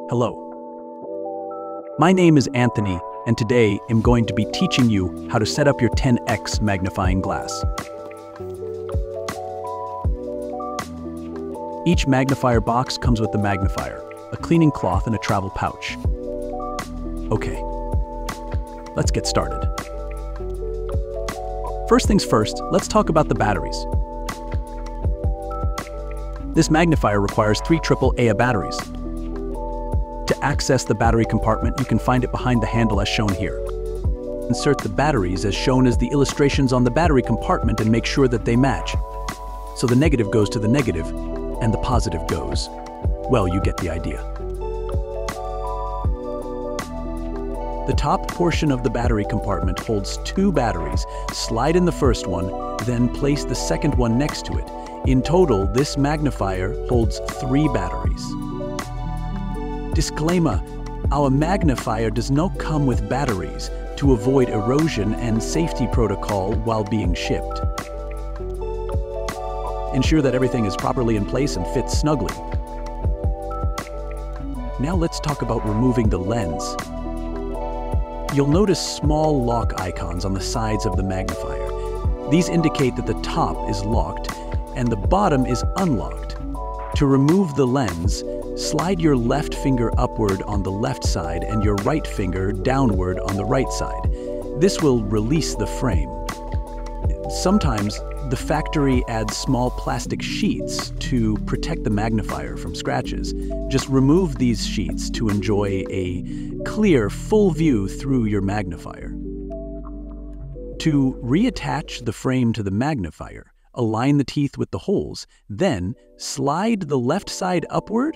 Hello. My name is Anthony, and today I'm going to be teaching you how to set up your 10X magnifying glass. Each magnifier box comes with the magnifier, a cleaning cloth, and a travel pouch. Okay, let's get started. First things first, let's talk about the batteries. This magnifier requires 3 AAA batteries. To access the battery compartment, you can find it behind the handle as shown here. Insert the batteries as shown as the illustrations on the battery compartment and make sure that they match. So the negative goes to the negative, and the positive goes. Well, you get the idea. The top portion of the battery compartment holds 2 batteries. Slide in the first one, then place the second one next to it. In total, this magnifier holds 3 batteries. Disclaimer: our magnifier does not come with batteries to avoid erosion and safety protocol while being shipped. Ensure that everything is properly in place and fits snugly. Now let's talk about removing the lens. You'll notice small lock icons on the sides of the magnifier. These indicate that the top is locked and the bottom is unlocked. To remove the lens, slide your left finger upward on the left side and your right finger downward on the right side. This will release the frame. Sometimes, the factory adds small plastic sheets to protect the magnifier from scratches. Just remove these sheets to enjoy a clear, full view through your magnifier. To reattach the frame to the magnifier, align the teeth with the holes, then slide the left side upward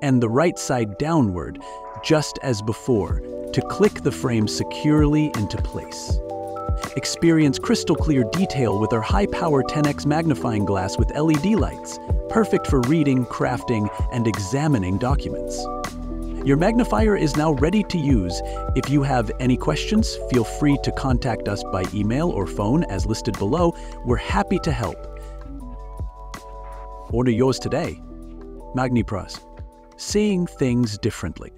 and the right side downward, just as before, to click the frame securely into place. Experience crystal clear detail with our high-power 10X magnifying glass with LED lights, perfect for reading, crafting, and examining documents. Your magnifier is now ready to use. If you have any questions, feel free to contact us by email or phone as listed below. We're happy to help. Order yours today. MagniPros. Seeing things differently.